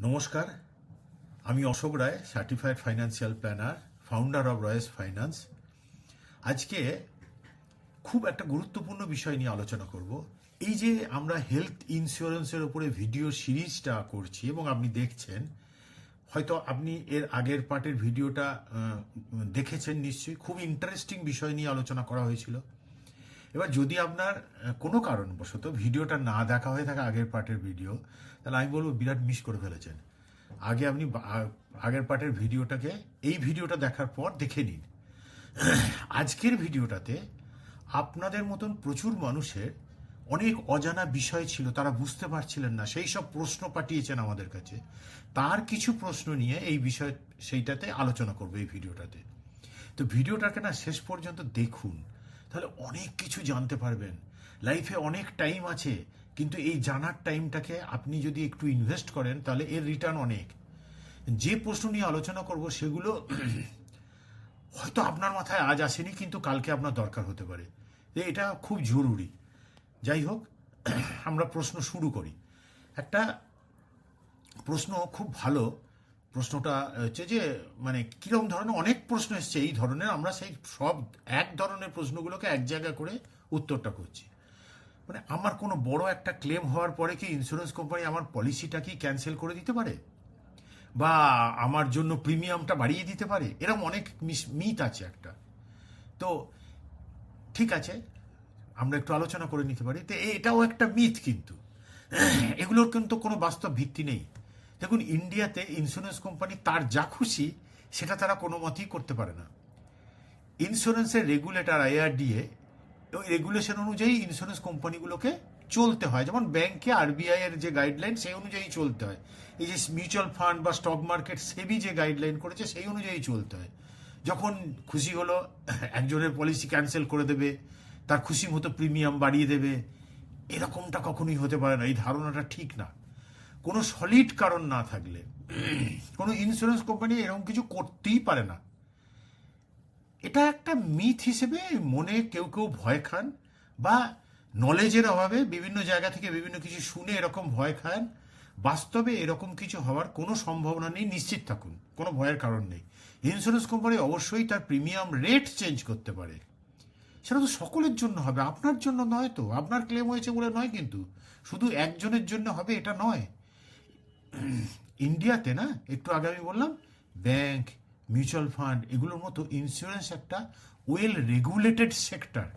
নমস্কার, আমি Ashok Roy, certified financial planner, founder of Roy's Finance. আজকে খুব একটা গুরুত্বপূর্ণ বিষয় নিয়ে আলোচনা করব। এই যে আমরা হেলথ ইন্স্যুরেন্সের উপরে ভিডিও সিরিজটা করছি এবং আপনি দেখছেন, হয়তো আপনি এর আগের পার্টের ভিডিওটা দেখেছেন নিশ্চয়ই। খুব ইন্টারেস্টিং বিষয় নিয়ে আলোচনা করা হয়েছিল। এবার যদি আপনার কোনো কারণবশত ভিডিওটা না দেখা হয়ে থাকে আগের পার্টের ভিডিও, তাহলে আমি বলবো বিরাট মিস করে ফেলেছেন। আগে আপনি আগের পার্টের ভিডিওটাকে এই ভিডিওটা দেখার পর দেখে নিন। আজকের ভিডিওটাতে আপনাদের মতন প্রচুর মানুষের অনেক অজানা বিষয় ছিল, তারা বুঝতে পারছিলেন না, সেই সব প্রশ্ন পাঠিয়েছেন আমাদের কাছে। তার কিছু প্রশ্ন নিয়ে এই বিষয় সেইটাতে আলোচনা করবো এই ভিডিওটাতে। তো ভিডিওটাকে না শেষ পর্যন্ত দেখুন, তাহলে অনেক কিছু জানতে পারবেন। লাইফে অনেক টাইম আছে, কিন্তু এই জানার টাইমটাকে আপনি যদি একটু ইনভেস্ট করেন তাহলে এর রিটার্ন অনেক। যে প্রশ্ন নিয়ে আলোচনা করব সেগুলো হয়তো আপনার মাথায় আজ আসেনি, কিন্তু কালকে আপনার দরকার হতে পারে। এটা খুব জরুরি। যাই হোক, আমরা প্রশ্ন শুরু করি। একটা প্রশ্ন খুব ভালো, প্রশ্নটা হচ্ছে যে মানে কিরকম ধরনের অনেক প্রশ্ন এসছে এই ধরনের, আমরা সেই সব এক ধরনের প্রশ্নগুলোকে এক জায়গায় করে উত্তরটা করছি। মানে আমার কোনো বড় একটা ক্লেম হওয়ার পরে কি ইন্স্যুরেন্স কোম্পানি আমার পলিসিটা কি ক্যান্সেল করে দিতে পারে, বা আমার জন্য প্রিমিয়ামটা বাড়িয়ে দিতে পারে? এরকম অনেক মিথ আছে একটা। তো ঠিক আছে, আমরা একটু আলোচনা করে নিতে পারি। তো এটাও একটা মিথ, কিন্তু এগুলোর কিন্তু কোনো বাস্তব ভিত্তি নেই। দেখুন, ইন্ডিয়াতে ইন্স্যুরেন্স কোম্পানি তার যা খুশি সেটা তারা কোনো মতেই করতে পারে না। ইন্স্যুরেন্সের রেগুলেটর IRDA, ওই রেগুলেশন অনুযায়ী ইন্স্যুরেন্স কোম্পানিগুলোকে চলতে হয়। যেমন ব্যাংকে RBI এর যে গাইডলাইন সেই অনুযায়ী চলতে হয়। এই যে মিউচুয়াল ফান্ড বা স্টক মার্কেট সেবি যে গাইডলাইন করেছে সেই অনুযায়ী চলতে হয়। যখন খুশি হলো একজনের পলিসি ক্যান্সেল করে দেবে, তার খুশি মতো প্রিমিয়াম বাড়িয়ে দেবে, এরকমটা কখনোই হতে পারে না। এই ধারণাটা ঠিক না। কোনো সলিড কারণ না থাকলে কোনো ইন্স্যুরেন্স কোম্পানি এরকম কিছু করতেই পারে না। এটা একটা মিথ হিসেবে মনে কেউ কেউ ভয় খান, বা নলেজের অভাবে বিভিন্ন জায়গা থেকে বিভিন্ন কিছু শুনে এরকম ভয় খান। বাস্তবে এরকম কিছু হওয়ার কোনো সম্ভাবনা নেই, নিশ্চিত থাকুন, কোনো ভয়ের কারণ নেই। ইন্স্যুরেন্স কোম্পানি অবশ্যই তার প্রিমিয়াম রেট চেঞ্জ করতে পারে। সেটা তো সকলের জন্য হবে, আপনার জন্য নয়। তো আপনার ক্লেম হয়েছে বলে নয়, কিন্তু শুধু একজনের জন্য হবে এটা নয়। ইন্ডিয়াতে না, একটু আগে আমি বললাম, ব্যাংক, মিউচুয়াল ফান্ড, এগুলোর মতো ইন্স্যুরেন্স একটা ওয়েল রেগুলেটেড সেক্টর।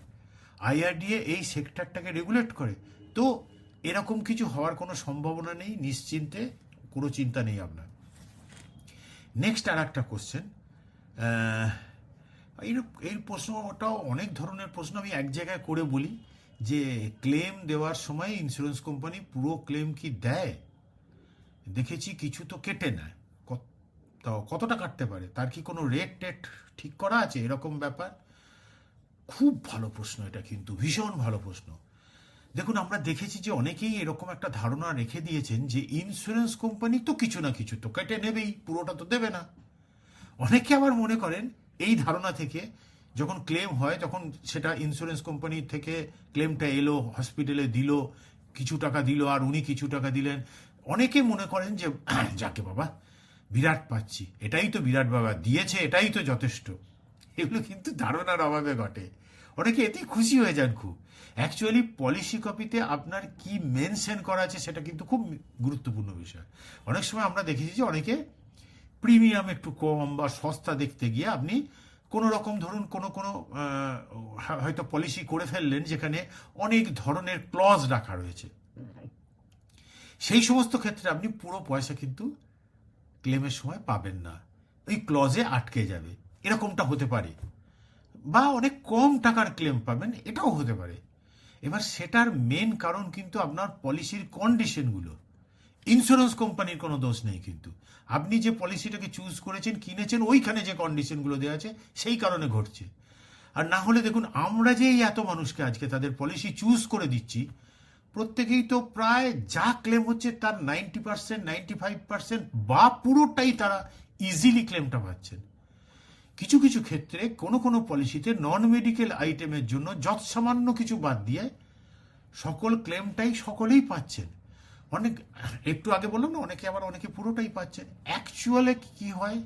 IRDA এই সেক্টরটাকে রেগুলেট করে। তো এরকম কিছু হওয়ার কোনো সম্ভাবনা নেই, নিশ্চিন্তে কোনো চিন্তা নেই আপনার। নেক্সট আর একটা কোশ্চেন, এই প্রশ্নটাও অনেক ধরনের প্রশ্ন। আমি এক জায়গায় করে বলি যে ক্লেম দেওয়ার সময় ইন্স্যুরেন্স কোম্পানি পুরো ক্লেম কি দেয়? দেখেছি কিছু তো কেটে নেয়। তাও কতটা কাটতে পারে, তার কি কোনো রেট টেট ঠিক করা আছে? এরকম ব্যাপার। খুব ভালো প্রশ্ন এটা, কিন্তু ভীষণ ভালো প্রশ্ন। দেখুন, আমরা দেখেছি যে অনেকেই এরকম একটা ধারণা রেখে দিয়েছেন যে ইন্স্যুরেন্স কোম্পানি তো কিছু না কিছু তো কেটে নেবেই, পুরোটা তো দেবে না। অনেকে আবার মনে করেন এই ধারণা থেকে যখন ক্লেম হয় তখন সেটা ইন্স্যুরেন্স কোম্পানি থেকে ক্লেমটা এলো, হসপিটালে দিল, কিছু টাকা দিল আর উনি কিছু টাকা দিলেন। অনেকে মনে করেন যে যাকে বাবা বিরাট পাচ্ছি, এটাই তো বিরাট বাবা দিয়েছে, এটাই তো যথেষ্ট। এগুলো কিন্তু ধারণার অভাবে ঘটে। অনেকে এতেই খুশি হয়ে যান খুব। অ্যাকচুয়ালি পলিসি কপিতে আপনার কি মেনশন করা আছে সেটা কিন্তু খুব গুরুত্বপূর্ণ বিষয়। অনেক সময় আমরা দেখেছি যে অনেকে প্রিমিয়াম একটু কম বা সস্তা দেখতে গিয়ে আপনি কোনো রকম ধরুন কোনো হয়তো পলিসি করে ফেললেন যেখানে অনেক ধরনের ক্লজ রাখা রয়েছে। সেই সমস্ত ক্ষেত্রে আপনি পুরো পয়সা কিন্তু ক্লেমের সময় পাবেন না, ওই ক্লজে আটকে যাবে, এরকমটা হতে পারে। বা অনেক কম টাকার ক্লেম পাবেন, এটাও হতে পারে। এবার সেটার মেন কারণ কিন্তু আপনার পলিসির কন্ডিশনগুলো। ইন্স্যুরেন্স কোম্পানির কোনো দোষ নেই, কিন্তু আপনি যে পলিসিটাকে চুজ করেছেন, কিনেছেন, ওইখানে যে কন্ডিশনগুলো দেওয়া আছে সেই কারণে ঘটছে। আর না হলে দেখুন, আমরা যে এত মানুষকে আজকে তাদের পলিসি চুজ করে দিচ্ছি, প্রত্যেকেই তো প্রায় যা ক্লেম হচ্ছে তার 90%, 95% বা পুরোটাই তারা ইজিলি ক্লেমটা পাচ্ছেন। কিছু কিছু ক্ষেত্রে কোনো কোনো পলিসিতে নন মেডিকেল আইটেমের জন্য যৎসামান্য কিছু বাদ দিয়ে সকল ক্লেমটাই সকলেই পাচ্ছেন। অনেক, একটু আগে বললাম না, অনেকে পুরোটাই পাচ্ছেন। অ্যাকচুয়ালি কি হয়,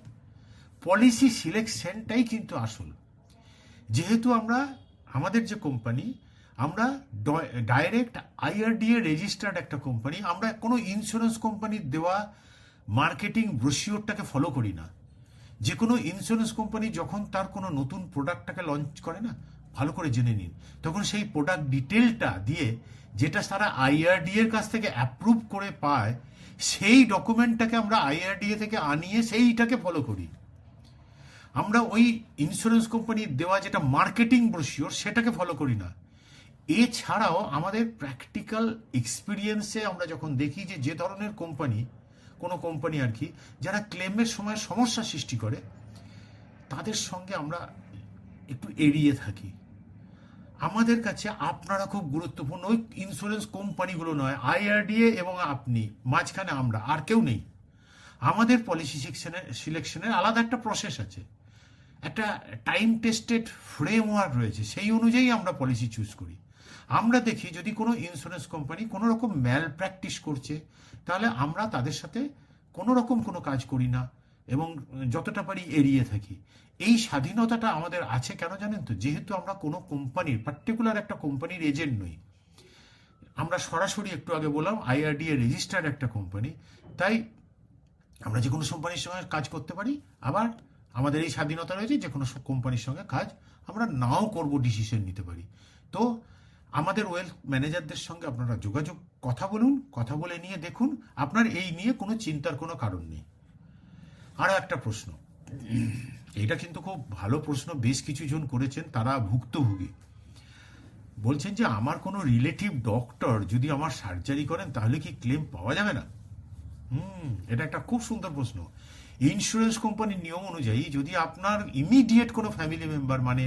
পলিসি সিলেকশনটাই কিন্তু আসল। যেহেতু আমাদের যে কোম্পানি, আমরা ডাইরেক্ট আইআরডিএ রেজিস্টার্ড একটা কোম্পানি, আমরা কোনো ইন্স্যুরেন্স কোম্পানির দেওয়া মার্কেটিং ব্রোশিওরটাকে ফলো করি না। যে কোনো ইন্স্যুরেন্স কোম্পানি যখন তার কোনো নতুন প্রোডাক্টটাকে লঞ্চ করে না, ভালো করে জেনে নিন, তখন সেই প্রোডাক্ট ডিটেলটা দিয়ে, যেটা তারা আইআরডিএর কাছ থেকে অ্যাপ্রুভ করে পায়, সেই ডকুমেন্টটাকে আমরা আইআরডিএ থেকে আনিয়ে সেইটাকে ফলো করি। আমরা ওই ইন্স্যুরেন্স কোম্পানির দেওয়া যেটা মার্কেটিং ব্রোশিওর সেটাকে ফলো করি না। এছাড়াও আমাদের প্র্যাকটিক্যাল এক্সপিরিয়েন্সে আমরা যখন দেখি যে ধরনের কোম্পানি, কোনো কোম্পানি আর কি, যারা ক্লেমের সময় সমস্যা সৃষ্টি করে, তাদের সঙ্গে আমরা একটু এড়িয়ে থাকি। আমাদের কাছে আপনারা খুব গুরুত্বপূর্ণ। ওই ইন্স্যুরেন্স কোম্পানিগুলো নয়, আইআরডিএ এবং আপনি, মাঝখানে আমরা, আর কেউ নেই। আমাদের পলিসি সিলেকশনের আলাদা একটা প্রসেস আছে, একটা টাইম টেস্টেড ফ্রেমওয়ার্ক রয়েছে, সেই অনুযায়ী আমরা পলিসি চুজ করি। আমরা দেখি যদি কোনো ইন্স্যুরেন্স কোম্পানি কোনো রকম ম্যাল প্র্যাকটিস করছে, তাহলে আমরা তাদের সাথে কোনো রকম কোনো কাজ করি না এবং যতটা পারি এড়িয়ে থাকি। এই স্বাধীনতাটা আমাদের আছে কেন জানেন তো? যেহেতু আমরা কোনো কোম্পানির, পার্টিকুলার একটা কোম্পানির এজেন্ট নই, আমরা সরাসরি, একটু আগে বললাম, আইআরডিএ রেজিস্টার্ড একটা কোম্পানি, তাই আমরা যে কোনো কোম্পানির সঙ্গে কাজ করতে পারি। আবার আমাদের এই স্বাধীনতা রয়েছে যে কোনো কোম্পানির সঙ্গে কাজ আমরা নাও করব, ডিসিশন নিতে পারি। তো আমাদের ওয়েলথ ম্যানেজারদের সঙ্গে আপনারা যোগাযোগ, কথা বলুন, কথা বলে নিয়ে দেখুন, আপনার এই নিয়ে কোনো চিন্তার কোনো কারণ নেই। আরও একটা প্রশ্ন, এইটা কিন্তু খুব ভালো প্রশ্ন, বেশ কিছু জন করেছেন, তারা ভুক্তভোগী। বলছেন যে আমার কোনো রিলেটিভ ডক্টর যদি আমার সার্জারি করেন, তাহলে কি ক্লেম পাওয়া যাবে না? এটা একটা খুব সুন্দর প্রশ্ন। ইন্স্যুরেন্স কোম্পানির নিয়ম অনুযায়ী যদি আপনার ইমিডিয়েট কোনো ফ্যামিলি মেম্বার, মানে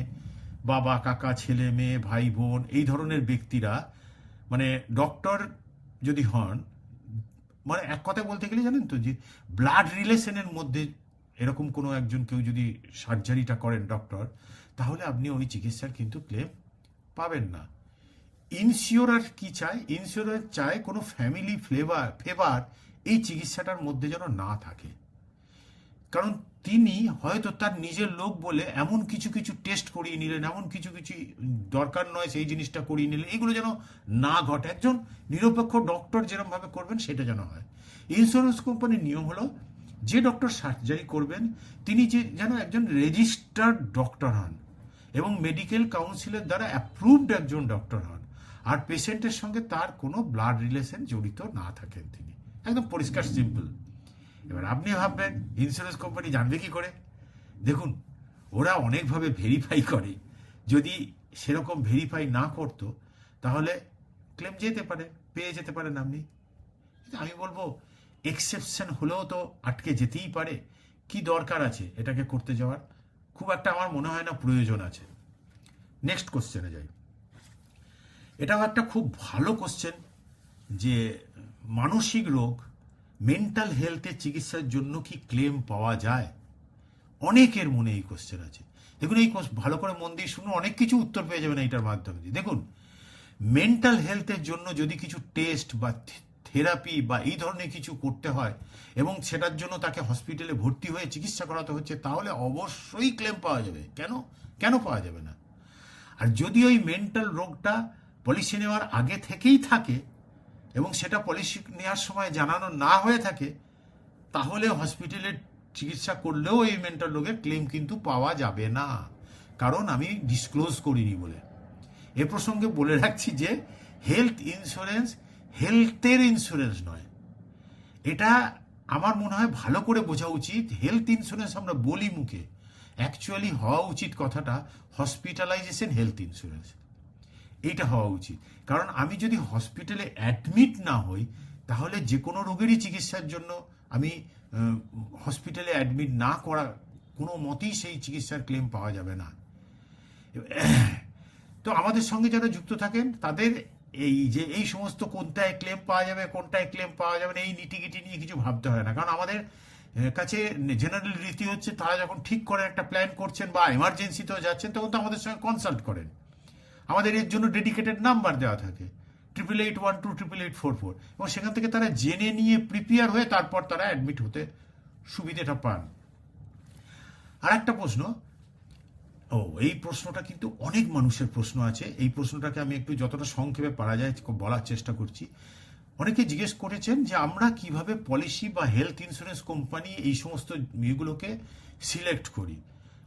বাবা, কাকা, ছেলে, মেয়ে, ভাই, বোন, এই ধরনের ব্যক্তিরা মানে ডক্টর যদি হন, মানে এক কথায় বলতে গেলে জানেন তো, যে ব্লাড রিলেশনের মধ্যে এরকম কোনো একজন কেউ যদি সার্জারিটা করেন ডক্টর, তাহলে আপনি ওই চিকিৎসার কিন্তু ক্লেম পাবেন না। ইন্স্যুরার কি চায়? ইন্স্যুরার চায় কোনো ফ্যামিলি ফেভার এই চিকিৎসাটার মধ্যে যেন না থাকে। কারণ তিনি হয়তো তার নিজের লোক বলে এমন কিছু কিছু টেস্ট করিয়ে নিলেন, এমন কিছু কিছু দরকার নয় সেই জিনিসটা করিয়ে নিলেন, এগুলো যেন না ঘটে। একজন নিরপেক্ষ ডক্টর যেরকমভাবে করবেন সেটা যেন হয়। ইন্স্যুরেন্স কোম্পানির নিয়ম হলো, যে ডক্টর সার্জারি করবেন তিনি যেন একজন রেজিস্টার্ড ডক্টর হন এবং মেডিকেল কাউন্সিলের দ্বারা অ্যাপ্রুভড একজন ডক্টর হন, আর পেশেন্টের সঙ্গে তার কোনো ব্লাড রিলেশন জড়িত না থাকেন তিনি। একদম পরিষ্কার, সিম্পল। এবার আপনি ভাববেন ইন্স্যুরেন্স কোম্পানি জানবে কি করে? দেখুন, ওরা অনেকভাবে ভেরিফাই করে। যদি সেরকম ভেরিফাই না করতো, তাহলে ক্লেম পেয়ে যেতে পারেন আপনি। আমি বলবো এক্সেপশন হলেও তো আটকে যেতেই পারে। কি দরকার আছে এটাকে করতে যাওয়ার? খুব একটা আমার মনে হয় না প্রয়োজন আছে। নেক্সট কোশ্চেনে যাই। এটাও একটা খুব ভালো কোশ্চেন, যে মানসিক রোগ, মেন্টাল হেলথের চিকিৎসার জন্য কি ক্লেম পাওয়া যায়? অনেকের মনে এই কোশ্চেন আছে। দেখুন, এই ভালো করে মন দিয়ে শুনুন, অনেক কিছু উত্তর পেয়ে যাবেন এইটার মাধ্যমে। দেখুন, মেন্টাল হেলথের জন্য যদি কিছু টেস্ট বা থেরাপি বা এই ধরনের কিছু করতে হয় এবং সেটার জন্য তাকে হসপিটালে ভর্তি হয়ে চিকিৎসা করাতে হচ্ছে, তাহলে অবশ্যই ক্লেম পাওয়া যাবে। কেন পাওয়া যাবে না? আর যদি ওই মেন্টাল রোগটা পলিসি নেওয়ার আগে থেকেই থাকে এবং সেটা পলিসি নেওয়ার সময় জানানো না হয়ে থাকে, তাহলে হসপিটালে চিকিৎসা করলেও এই মেন্টাল রোগের ক্লেম কিন্তু পাওয়া যাবে না, কারণ আমি ডিসক্লোজ করিনি বলে। এ প্রসঙ্গে বলে রাখছি যে হেলথ ইন্স্যুরেন্স হেলথের ইন্স্যুরেন্স নয়। এটা আমার মনে হয় ভালো করে বোঝা উচিত। হেলথ ইন্স্যুরেন্স আমরা বলি মুখে, অ্যাকচুয়ালি হওয়া উচিত কথাটা হসপিটালাইজেশন হেলথ ইন্স্যুরেন্স, এইটা হওয়া উচিত। কারণ আমি যদি হসপিটালে অ্যাডমিট না হই, তাহলে যে কোনো রোগেরই চিকিৎসার জন্য আমি হসপিটালে অ্যাডমিট না করা কোনো মতেই সেই চিকিৎসার ক্লেম পাওয়া যাবে না। তো আমাদের সঙ্গে যারা যুক্ত থাকেন, তাদের এই সমস্ত কোনটায় ক্লেম পাওয়া যাবে, কোনটায় ক্লেম পাওয়া যাবে না, এই নিটিগিটি নিয়ে কিছু ভাবতে হয় না। কারণ আমাদের কাছে জেনারেল রীতি হচ্ছে, তারা যখন ঠিক করে একটা প্ল্যান করছেন বা এমার্জেন্সিতেও যাচ্ছেন, তখন তো আমাদের সঙ্গে কনসাল্ট করেন। আমাদের এর জন্য ডেডিকেটেড নাম্বার দেওয়া থাকে, 88812 88844, এবং সেখান থেকে তারা জেনে নিয়ে প্রিপেয়ার হয়ে তারপর তারা অ্যাডমিট হতে সুবিধাটা পান। আর একটা প্রশ্ন, এই প্রশ্নটা কিন্তু অনেক মানুষের প্রশ্ন আছে, এই প্রশ্নটাকে আমি একটু যতটা সংক্ষেপে পারা যায় বলার চেষ্টা করছি। অনেকে জিজ্ঞেস করেছেন যে আমরা কিভাবে পলিসি বা হেলথ ইন্স্যুরেন্স কোম্পানি এই সমস্ত ইয়েগুলোকে সিলেক্ট করি,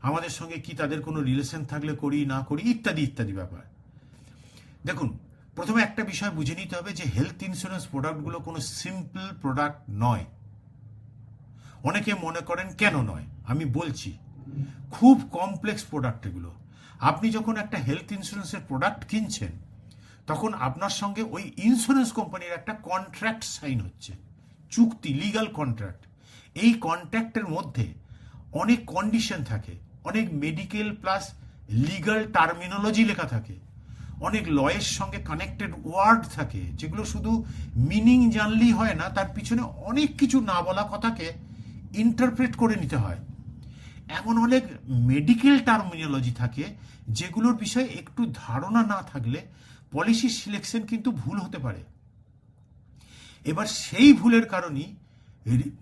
আমাদের সঙ্গে কি তাদের কোনো রিলেশন থাকলে করি না করি ইত্যাদি ইত্যাদি ব্যাপার। দেখুন, প্রথমে একটা বিষয় বুঝে নিতে হবে যে হেলথ ইন্স্যুরেন্স প্রোডাক্টগুলো কোনো সিম্পল প্রোডাক্ট নয়। অনেকে মনে করেন কেন নয়, আমি বলছি। খুব কমপ্লেক্স প্রোডাক্ট এগুলো। আপনি যখন একটা হেলথ ইন্স্যুরেন্সের প্রোডাক্ট কিনছেন তখন আপনার সঙ্গে ওই ইন্স্যুরেন্স কোম্পানির একটা কন্ট্রাক্ট সাইন হচ্ছে, চুক্তি, লিগাল কন্ট্রাক্ট। এই কন্ট্রাক্টের মধ্যে অনেক কন্ডিশন থাকে, অনেক মেডিকেল প্লাস লিগাল টার্মিনোলজি লেখা থাকে, অনেক লয়ের সঙ্গে কানেক্টেড ওয়ার্ড থাকে, যেগুলো শুধু মিনিং জানলেই হয় না, তার পিছনে অনেক কিছু না বলা কথাকে ইন্টারপ্রেট করে নিতে হয়। এমন অনেক মেডিকেল টার্মিনোলজি থাকে যেগুলোর বিষয়ে একটু ধারণা না থাকলে পলিসি সিলেকশন কিন্তু ভুল হতে পারে। এবার সেই ভুলের কারণেই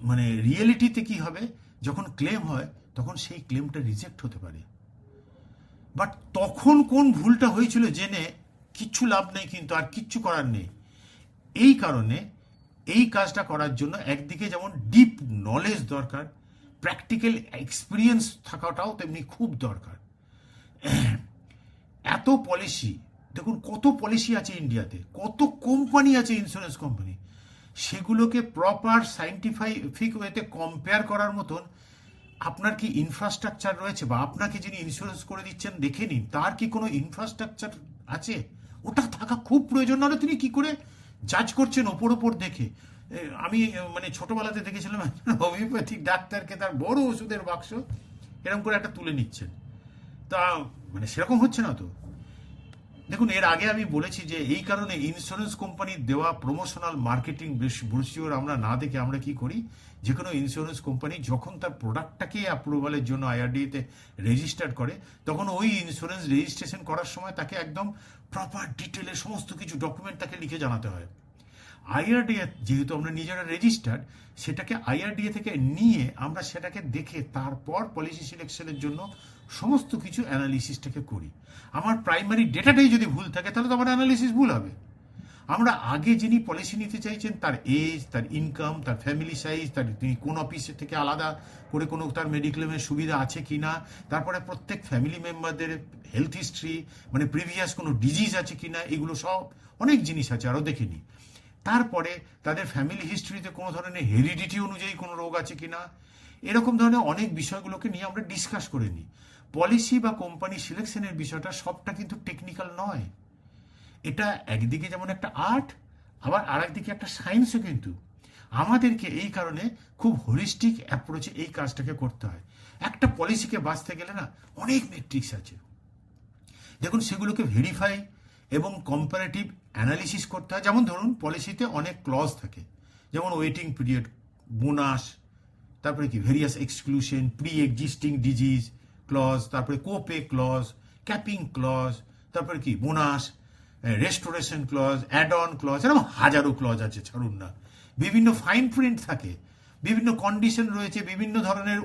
মানে রিয়েলিটিতে কি হবে, যখন ক্লেম হয় তখন সেই ক্লেমটা রিজেক্ট হতে পারে। বাট তখন কোন ভুলটা হয়েছিল জেনে কিচ্ছু লাভ নেই, কিন্তু আর কিচ্ছু করার নেই। এই কারণে এই কাজটা করার জন্য একদিকে যেমন ডিপ নলেজ দরকার, প্র্যাকটিক্যাল এক্সপিরিয়েন্স থাকাটাও তেমনি খুব দরকার। এত পলিসি, দেখুন কত পলিসি আছে ইন্ডিয়াতে, কত কোম্পানি আছে ইন্স্যুরেন্স কোম্পানি, সেগুলোকে প্রপার সাইন্টিফিক ওয়েতে কম্পেয়ার করার মতন আপনার কি ইনফ্রাস্ট্রাকচার রয়েছে, বা আপনাকে যিনি ইন্স্যুরেন্স করে দিচ্ছেন দেখে নিন তার কি কোনো ইনফ্রাস্ট্রাকচার আছে, ওটা থাকা খুব প্রয়োজন। নাহলে তিনি কি করে জাজ করছেন ওপর দেখে। আমি মানে ছোটবেলাতে দেখেছিলাম হোমিওপ্যাথিক ডাক্তারকে তার বড় ওষুধের বাক্স এরকম করে একটা তুলে নিচ্ছেন, তা মানে সেরকম হচ্ছে না তো। দেখুন, এর আগে আমি বলেছি যে এই কারণে ইন্স্যুরেন্স কোম্পানির দেওয়া প্রমোশনাল মার্কেটিং ব্রোশিওর আমরা না দেখে আমরা কি করি, যে কোনো ইন্স্যুরেন্স কোম্পানি যখন তার প্রোডাক্টটাকে অ্যাপ্রুভালের জন্য আইআরডিএতে রেজিস্টার করে, তখন ওই ইন্স্যুরেন্স রেজিস্ট্রেশন করার সময় তাকে একদম প্রপার ডিটেলে সমস্ত কিছু ডকুমেন্ট তাকে লিখে জানাতে হয়। আইআরডিএ যেহেতু আমরা নিজেরা রেজিস্টার্ড, সেটাকে আইআরডিএ থেকে নিয়ে আমরা সেটাকে দেখে তারপর পলিসি সিলেকশনের জন্য সমস্ত কিছু অ্যানালিসিসটাকে করি। আমার প্রাইমারি ডেটাটাই যদি ভুল থাকে তাহলে তো আমার অ্যানালিসিস ভুল হবে। আমরা আগে যিনি পলিসি নিতে চাইছেন তার এজ, তার ইনকাম, তার ফ্যামিলি সাইজ, তার তিনি কোন অফিসের থেকে আলাদা করে কোনো তার মেডিক্লেমের সুবিধা আছে কি না, তারপরে প্রত্যেক ফ্যামিলি মেম্বারদের হেলথ হিস্ট্রি মানে প্রিভিয়াস কোনো ডিজিজ আছে কি না, এগুলো সব অনেক জিনিস আছে আরও দেখে নিই। তারপরে তাদের ফ্যামিলি হিস্ট্রিতে কোনো ধরনের হেরিডিটি অনুযায়ী কোনো রোগ আছে কিনা, এরকম ধরনের অনেক বিষয়গুলোকে নিয়ে আমরা ডিসকাস করে নিই। পলিসি বা কোম্পানি সিলেকশনের বিষয়টা সবটা কিন্তু টেকনিক্যাল নয়। এটা একদিকে যেমন একটা আর্ট, আবার আর একদিকে একটা সায়েন্সও। কিন্তু আমাদেরকে এই কারণে খুব হোলিস্টিক অ্যাপ্রোচে এই কাজটাকে করতে হয়। একটা পলিসিকে বাঁচতে গেলে না অনেক মেট্রিক্স আছে, দেখুন সেগুলোকে ভেরিফাই এবং কম্পারেটিভ অ্যানালিসিস করতে হয়। যেমন ধরুন পলিসিতে অনেক ক্লজ থাকে, যেমন ওয়েটিং পিরিয়ড, বোনাস, তারপরে কি various exclusion, pre existing disease clause, তারপরে কোপে ক্লজ, ক্যাপিং ক্লজ, তারপরে কি bonus, restoration clause, add on clause, এরকম হাজারো ক্লজ আছে, ছাড়ুন না। বিভিন্ন ফাইন প্রিন্ট থাকে, বিভিন্ন কন্ডিশন রয়েছে, বিভিন্ন ধরনের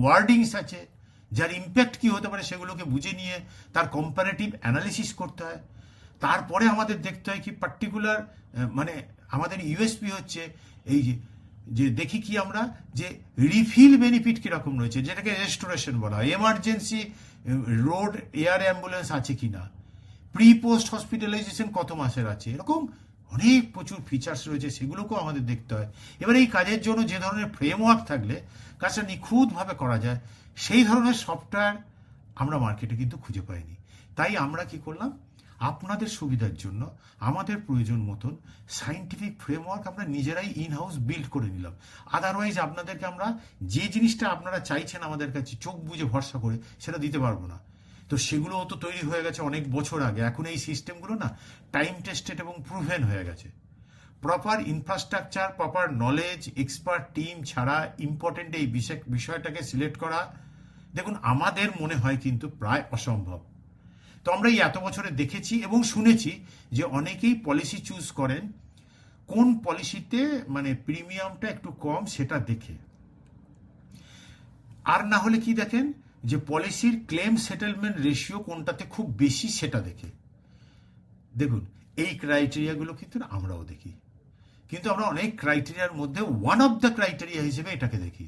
ওয়ার্ডিংস আছে, যার ইম্প্যাক্ট কি হতে পারে সেগুলোকে বুঝে নিয়ে তার কম্পারেটিভ অ্যানালিসিস করতে হয়। তারপরে আমাদের দেখতে হয় কি পার্টিকুলার মানে আমাদের ইউএসপি হচ্ছে এই যে দেখি কি আমরা যে রিফিল বেনিফিট কিরকম রয়েছে, যেটাকে রেস্টোরেশন বলা হয়, এমার্জেন্সি রোড এয়ার অ্যাম্বুলেন্স আছে কিনা, প্রি পোস্ট হসপিটালাইজেশন কত মাসের আছে, এরকম অনেক প্রচুর ফিচার্স রয়েছে, সেগুলোকেও আমাদের দেখতে হয়। এবার এই কাজের জন্য যে ধরনের ফ্রেমওয়ার্ক থাকলে কাজটা নিখুঁতভাবে করা যায়, সেই ধরনের সফটওয়্যার আমরা মার্কেটে কিন্তু খুঁজে পাইনি। তাই আমরা কি করলাম, আপনাদের সুবিধার জন্য আমাদের প্রয়োজন মতন সাইন্টিফিক ফ্রেমওয়ার্ক আমরা নিজেরাই ইন হাউস বিল্ড করে নিলাম। আদারওয়াইজ আপনাদেরকে আমরা যে জিনিসটা আপনারা চাইছেন আমাদের কাছে চোখ বুঝে ভরসা করে সেটা দিতে পারবো না। তো সেগুলোও তো তৈরি হয়ে গেছে অনেক বছর আগে। এখন এই সিস্টেমগুলো না টাইম টেস্টেড এবং প্রুভেন হয়ে গেছে। Proper infrastructure, proper knowledge, expert team ছাড়া ইম্পর্টেন্ট এই বিষয়টাকে সিলেক্ট করা, দেখুন আমাদের মনে হয় কিন্তু প্রায় অসম্ভব। তো আমরা এই এত বছরে দেখেছি এবং শুনেছি যে অনেকেই পলিসি চুজ করেন কোন পলিসিতে মানে প্রিমিয়ামটা একটু কম সেটা দেখে, আর না হলে কি দেখেন যে পলিসির ক্লেম সেটেলমেন্ট রেশিও কোনটাতে খুব বেশি সেটা দেখে। দেখুন এই ক্রাইটেরিয়াগুলো কিন্তু আমরাও দেখি, কিন্তু আমরা অনেক ক্রাইটেরিয়ার মধ্যে ওয়ান অফ দ্য ক্রাইটেরিয়া হিসেবে এটাকে দেখি।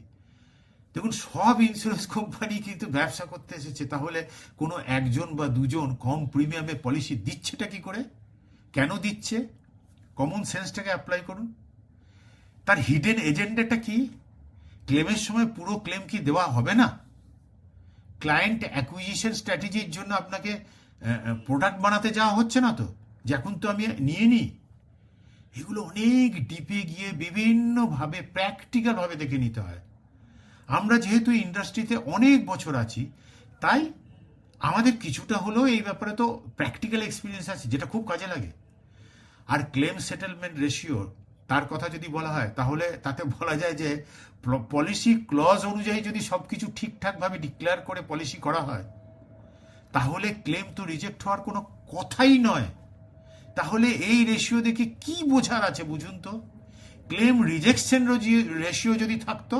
দেখুন সব ইন্স্যুরেন্স কোম্পানি কিন্তু ব্যবসা করতে এসেছে, তাহলে কোনো একজন বা দুজন কম প্রিমিয়ামে পলিসি দিচ্ছেটা কি করে, কেন দিচ্ছে? কমন সেন্সটাকে অ্যাপ্লাই করুন। তার হিডেন এজেন্ডাটা কি? ক্লেমের সময় পুরো ক্লেম কি দেওয়া হবে না? ক্লায়েন্ট অ্যাকুইজিশন স্ট্র্যাটেজির জন্য আপনাকে প্রোডাক্ট বানাতে যাওয়া হচ্ছে না তো, যে এখন তো আমি নিয়ে নিই। এগুলো অনেক ডিপে গিয়ে বিভিন্নভাবে প্র্যাকটিক্যালভাবে দেখে নিতে হয়। আমরা যেহেতু ইন্ডাস্ট্রিতে অনেক বছর আছি, তাই আমাদের কিছুটা হলেও এই ব্যাপারে তো প্র্যাকটিক্যাল এক্সপিরিয়েন্স আছে, যেটা খুব কাজে লাগে। আর ক্লেম সেটেলমেন্ট রেশিও তার কথা যদি বলা হয়, তাহলে তাতে বলা যায় যে পলিসি ক্লজ অনুযায়ী যদি সব কিছু ঠিকঠাকভাবে ডিক্লেয়ার করে পলিসি করা হয়, তাহলে ক্লেম তো রিজেক্ট হওয়ার কোনো কথাই নয়। তাহলে এই রেশিও দেখে কি বোঝার আছে বুঝুন তো? ক্লেম রিজেকশন রেশিও যদি থাকতো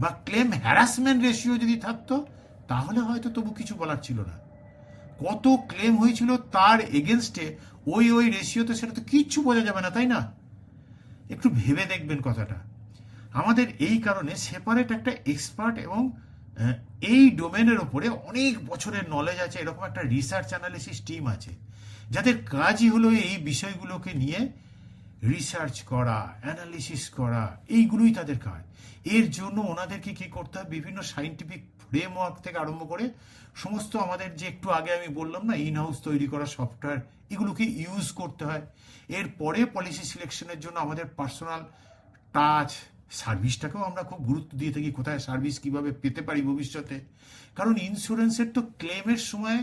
বা ক্লেম হ্যারাসমেন্ট রেশিও যদি থাকতো, তাহলে হয়তো তবু কিছু বলার ছিল না। কত ক্লেম হয়েছিল তার এগেনস্টে ওই রেশিওতে, সেটা তো কিচ্ছু বোঝা যাবে না, তাই না? একটু ভেবে দেখবেন কথাটা। আমাদের এই কারণে সেপারেট একটা এক্সপার্ট এবং এই ডোমেনের ওপরে অনেক বছরের নলেজ আছে, এরকম একটা রিসার্চ অ্যানালিসিস টিম আছে, যাদের কাজই হলো এই বিষয়গুলোকে নিয়ে রিসার্চ করা, অ্যানালিসিস করা, এইগুলোই তাদের কাজ। এর জন্য ওনাদেরকে কি করতে হয়, বিভিন্ন সাইন্টিফিক ফ্রেমওয়ার্ক থেকে আরম্ভ করে সমস্ত আমাদের যে একটু আগে আমি বললাম না ইন হাউস তৈরি করা সফটওয়্যার, এগুলোকে ইউজ করতে হয়। এরপরে পলিসি সিলেকশনের জন্য আমাদের পার্সোনাল টাচ সার্ভিসটাকেও আমরা খুব গুরুত্ব দিয়ে থাকি, কোথায় সার্ভিস কিভাবে পেতে পারি ভবিষ্যতে। কারণ ইন্স্যুরেন্সের তো ক্লেমের সময়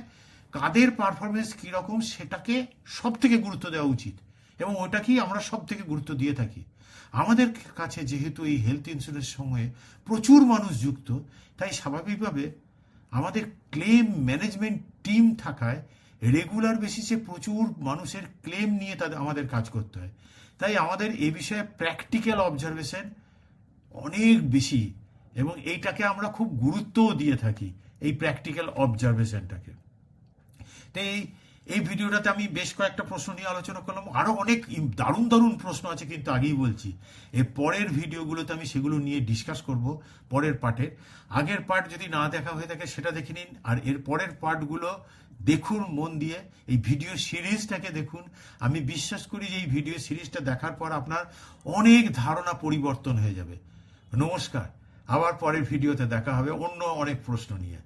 কাদের পারফরমেন্স কীরকম সেটাকে সব থেকে গুরুত্ব দেওয়া উচিত, এবং ওটাকেই আমরা সব থেকে গুরুত্ব দিয়ে থাকি। আমাদের কাছে যেহেতু এই হেলথ ইন্স্যুরেন্সের সঙ্গে প্রচুর মানুষ যুক্ত, তাই স্বাভাবিকভাবে আমাদের ক্লেম ম্যানেজমেন্ট টিম থাকায় রেগুলার বেসিসে প্রচুর মানুষের ক্লেম নিয়ে আমাদের কাজ করতে হয়। তাই আমাদের এ বিষয়ে প্র্যাকটিক্যাল অবজারভেশন অনেক বেশি, এবং এইটাকে আমরা খুব গুরুত্বও দিয়ে থাকি, এই প্র্যাকটিক্যাল অবজারভেশনটাকে। তাই এই ভিডিওটাতে আমি বেশ কয়েকটা প্রশ্ন নিয়ে আলোচনা করলাম। আরও অনেক দারুণ দারুণ প্রশ্ন আছে, কিন্তু আগেই বলছি এর পরের ভিডিওগুলোতে আমি সেগুলো নিয়ে ডিসকাস করব পরের পার্টে। আগের পার্ট যদি না দেখা হয়ে থাকে সেটা দেখে নিন, আর এর পরের পার্টগুলো দেখুন মন দিয়ে, এই ভিডিও সিরিজটাকে দেখুন। আমি বিশ্বাস করি যে এই ভিডিও সিরিজটা দেখার পর আপনার অনেক ধারণা পরিবর্তন হয়ে যাবে। নমস্কার, আবার পরের ভিডিওতে দেখা হবে অন্য অনেক প্রশ্ন নিয়ে।